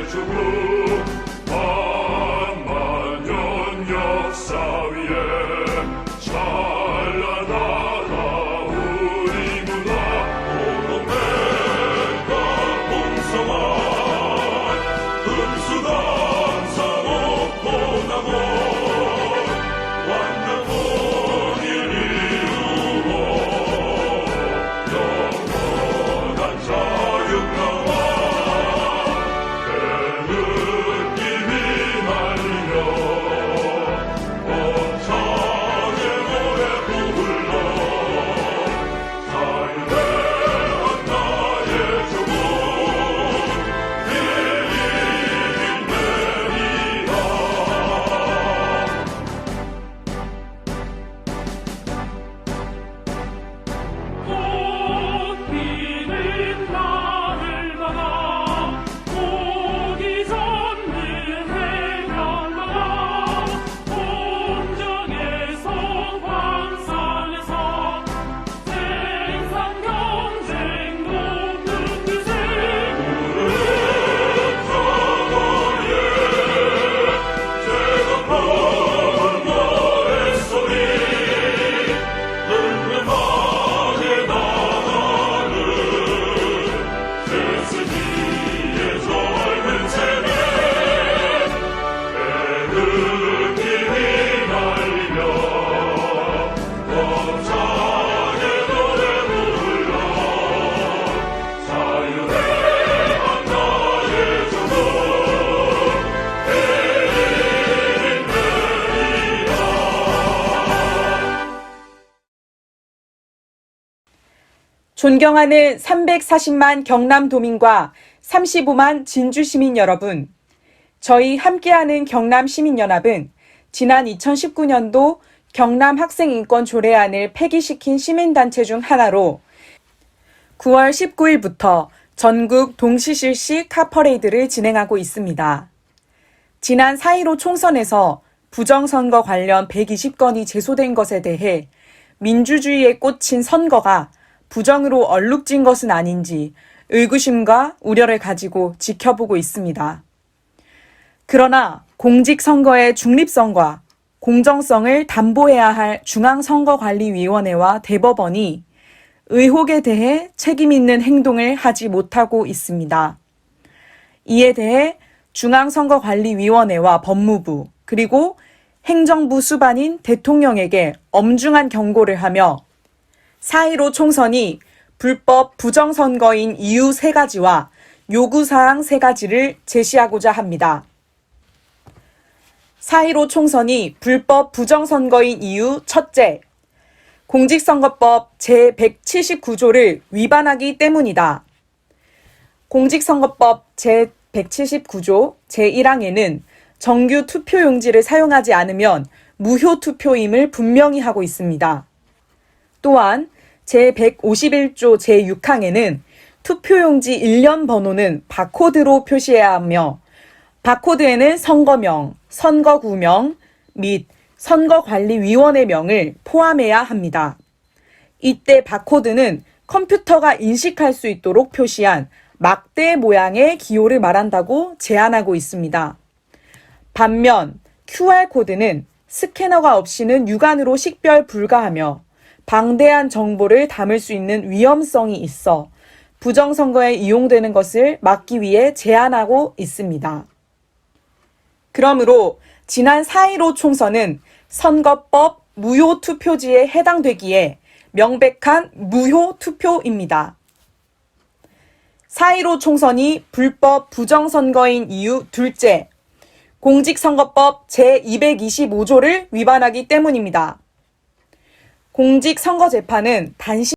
주국 만만년 역사 위에 찬란하다 우리 문화 오동백과 봉성한 금수강산 옥포나무 완벽한 일 이루고 영원한 자유평화 느낌이 날리며 벅차게 노래 부르러 자유대한 나의 조국 비밀내리라. 꽃 피는 날을 막아 오기 전는 해변마다 공정에서 광산에서 생산 경쟁 높은 기세 무릇 저거리에 제가 부른 너의 소리 늠름하게 나가는 세스기의 젊은 세대 느낌이 날리며 벅차게 노래 불러 자유대한 나의 조국 비밀내리라. 존경하는 340만 경남도민과 35만 진주시민 여러분, 저희 함께하는 경남시민연합은 지난 2019년도 경남학생인권 조례안을 폐기시킨 시민단체 중 하나로 9월 19일부터 전국 동시실시 카퍼레이드를 진행하고 있습니다. 지난 4.15 총선에서 부정선거 관련 120건이 제소된 것에 대해 민주주의에 꽂힌 선거가 부정으로 얼룩진 것은 아닌지 의구심과 우려를 가지고 지켜보고 있습니다. 그러나 공직선거의 중립성과 공정성을 담보해야 할 중앙선거관리위원회와 대법원이 의혹에 대해 책임 있는 행동을 하지 못하고 있습니다. 이에 대해 중앙선거관리위원회와 법무부 그리고 행정부 수반인 대통령에게 엄중한 경고를 하며 4.15 총선이 불법 부정선거인 이유 3가지와 요구사항 3가지를 제시하고자 합니다. 4.15 총선이 불법 부정선거인 이유 첫째, 공직선거법 제179조를 위반하기 때문이다. 공직선거법 제179조 제1항에는 정규 투표용지를 사용하지 않으면 무효 투표임을 분명히 하고 있습니다. 또한 제151조 제6항에는 투표용지 일련 번호는 바코드로 표시해야 하며 바코드에는 선거명, 선거구명 및 선거관리위원회명을 포함해야 합니다. 이때 바코드는 컴퓨터가 인식할 수 있도록 표시한 막대 모양의 기호를 말한다고 제안하고 있습니다. 반면 QR코드는 스캐너가 없이는 육안으로 식별 불가하며 방대한 정보를 담을 수 있는 위험성이 있어 부정선거에 이용되는 것을 막기 위해 제안하고 있습니다. 그러므로 지난 4.15 총선은 선거법 무효 투표지에 해당되기에 명백한 무효 투표입니다. 4.15 총선이 불법 부정선거인 이유 둘째, 공직선거법 제225조를 위반하기 때문입니다. 공직선거재판은 단시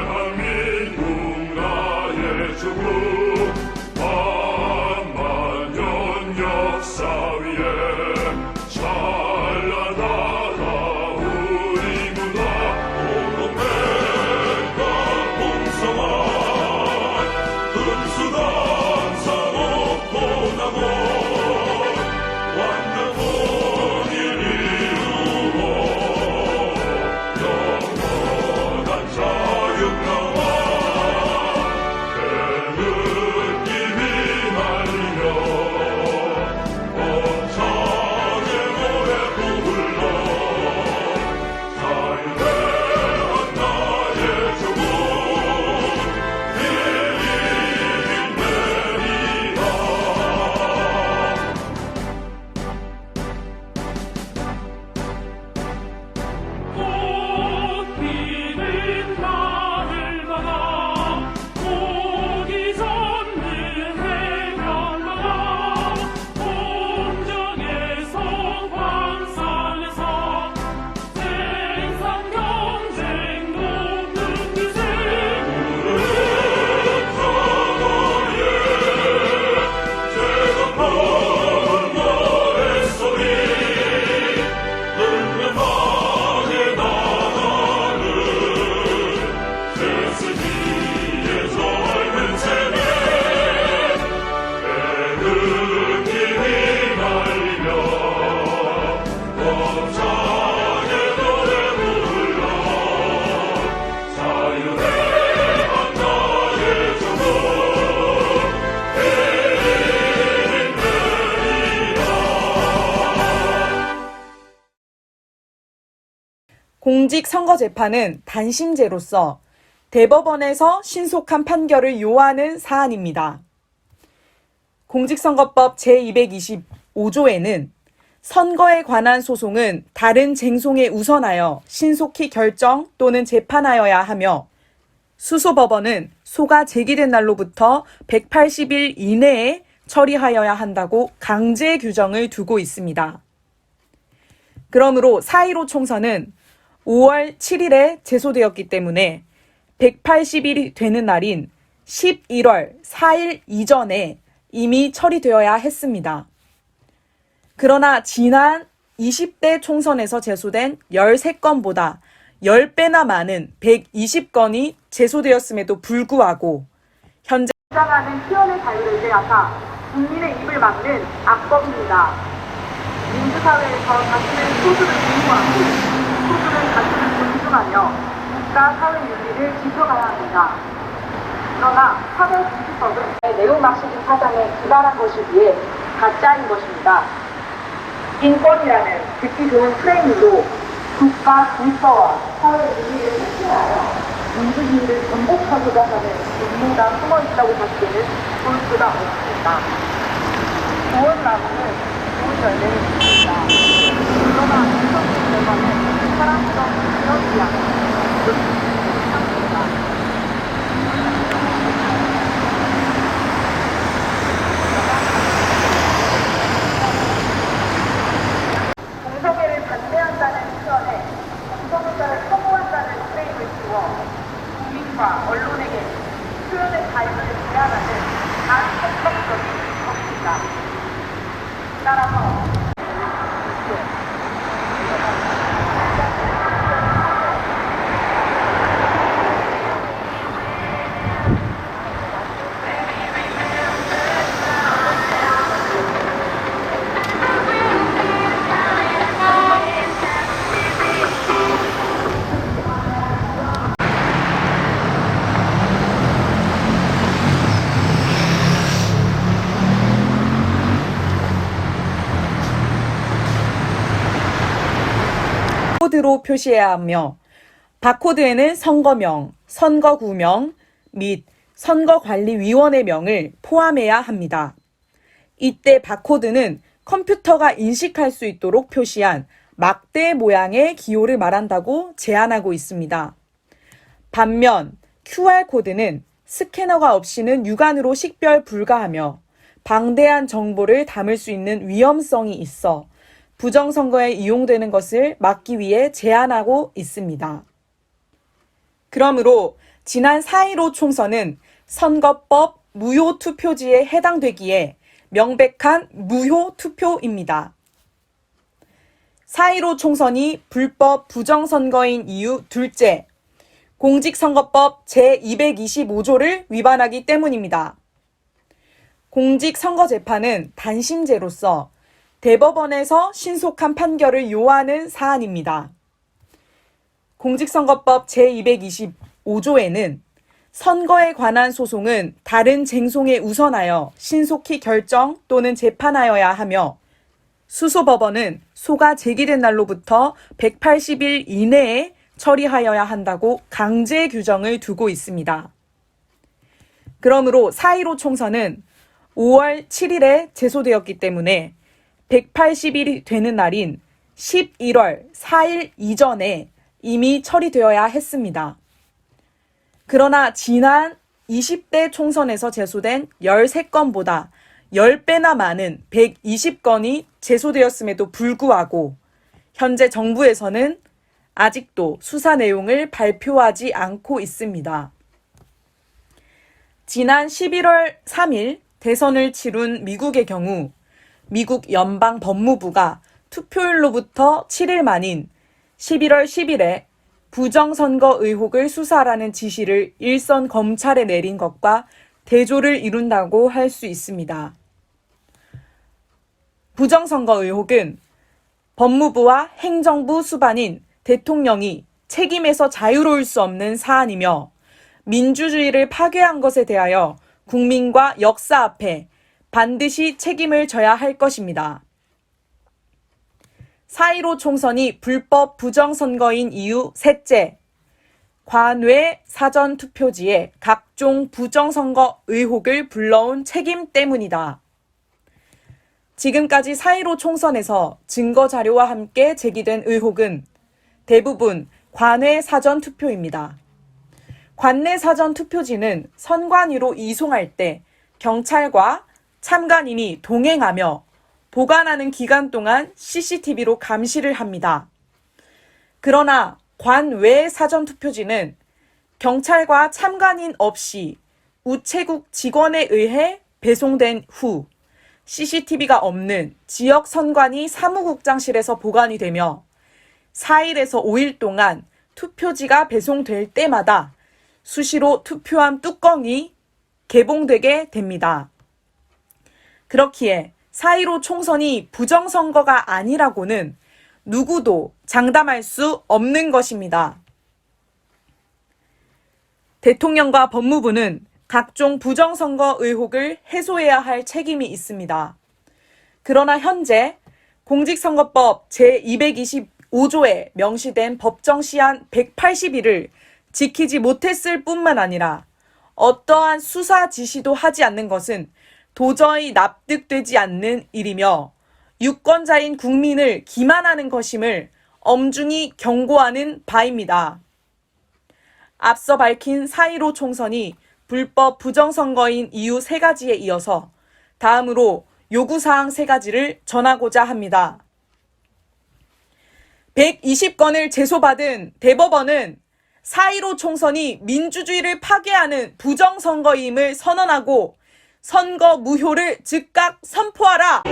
대한민국 나의 공직선거재판은 단심제로서 대법원에서 신속한 판결을 요하는 사안입니다. 공직선거법 제225조에는 선거에 관한 소송은 다른 쟁송에 우선하여 신속히 결정 또는 재판하여야 하며 수소법원은 소가 제기된 날로부터 180일 이내에 처리하여야 한다고 강제 규정을 두고 있습니다. 그러므로 4.15 총선은 5월 7일에 제소되었기 때문에 180일이 되는 날인 11월 4일 이전에 이미 처리되어야 했습니다. 그러나 지난 20대 총선에서 제소된 13건보다 10배나 많은 120건이 제소되었음에도 불구하고 현재 주장하는 표현의 자유를 빼앗아 국민의 입을 막는 악법입니다. 민주사회에서 자신의 소수를 보호하고 소수는 자신을 존중하며 국가 사회 윤리를 지켜가야 합니다. 그러나 사법규칙법은 네오마르크즘 사상에 기반한 것이기에 가짜인 것입니다. 인권이라는 듣기 좋은 프레임으로 국가 질서와 사회 윤리를 훼손하여 민주주의를 전복하고자 하는 음모가 숨어있다고 봤기에는 볼 수가 없습니다. 좋은 나무는 좋은 열매를 맺습니다. 그러나 이성의 결과는 사랑스러운 그런 이야기, 그렇습니다. 공성애를 반대한다는 표현에 공성애자를 혐오한다는 프레임을 씌워 국민과 언론에게 표현의 자유를 제한하는 반헌법적인 것입니다. 따라서 바코드로 표시해야 하며 바코드에는 선거명, 선거구명 및 선거관리위원회명을 포함해야 합니다. 이때 바코드는 컴퓨터가 인식할 수 있도록 표시한 막대 모양의 기호를 말한다고 제안하고 있습니다. 반면 QR코드는 스캐너가 없이는 육안으로 식별 불가하며 방대한 정보를 담을 수 있는 위험성이 있어 부정선거에 이용되는 것을 막기 위해 제안하고 있습니다. 그러므로 지난 4.15 총선은 선거법 무효투표지에 해당되기에 명백한 무효투표입니다. 4.15 총선이 불법 부정선거인 이유 둘째, 공직선거법 제225조를 위반하기 때문입니다. 공직선거재판은 단심제로서 대법원에서 신속한 판결을 요하는 사안입니다. 공직선거법 제225조에는 선거에 관한 소송은 다른 쟁송에 우선하여 신속히 결정 또는 재판하여야 하며 수소법원은 소가 제기된 날로부터 180일 이내에 처리하여야 한다고 강제 규정을 두고 있습니다. 그러므로 4.15 총선은 5월 7일에 제소되었기 때문에 180일이 되는 날인 11월 4일 이전에 이미 처리되어야 했습니다. 그러나 지난 20대 총선에서 제소된 13건보다 10배나 많은 120건이 제소되었음에도 불구하고 현재 정부에서는 아직도 수사 내용을 발표하지 않고 있습니다. 지난 11월 3일 대선을 치룬 미국의 경우 미국 연방 법무부가 투표일로부터 7일 만인 11월 10일에 부정선거 의혹을 수사하라는 지시를 일선 검찰에 내린 것과 대조를 이룬다고 할 수 있습니다. 부정선거 의혹은 법무부와 행정부 수반인 대통령이 책임에서 자유로울 수 없는 사안이며 민주주의를 파괴한 것에 대하여 국민과 역사 앞에 반드시 책임을 져야 할 것입니다. 4.15 총선이 불법 부정선거인 이유 셋째, 관외 사전투표지에 각종 부정선거 의혹을 불러온 책임 때문이다. 지금까지 4.15 총선에서 증거자료와 함께 제기된 의혹은 대부분 관외 사전투표입니다. 관내 사전투표지는 선관위로 이송할 때 경찰과 참관인이 동행하며 보관하는 기간 동안 CCTV로 감시를 합니다. 그러나 관외 사전투표지는 경찰과 참관인 없이 우체국 직원에 의해 배송된 후 CCTV가 없는 지역 선관위 사무국장실에서 보관이 되며 4일에서 5일 동안 투표지가 배송될 때마다 수시로 투표함 뚜껑이 개봉되게 됩니다. 그렇기에 4.15 총선이 부정선거가 아니라고는 누구도 장담할 수 없는 것입니다. 대통령과 법무부는 각종 부정선거 의혹을 해소해야 할 책임이 있습니다. 그러나 현재 공직선거법 제225조에 명시된 법정 시한 180일을 지키지 못했을 뿐만 아니라 어떠한 수사 지시도 하지 않는 것은 도저히 납득되지 않는 일이며 유권자인 국민을 기만하는 것임을 엄중히 경고하는 바입니다. 앞서 밝힌 4.15 총선이 불법 부정선거인 이유 3가지에 이어서 다음으로 요구사항 3가지를 전하고자 합니다. 120건을 제소받은 대법원은 4.15 총선이 민주주의를 파괴하는 부정선거임을 선언하고 선거 무효를 즉각 선포하라!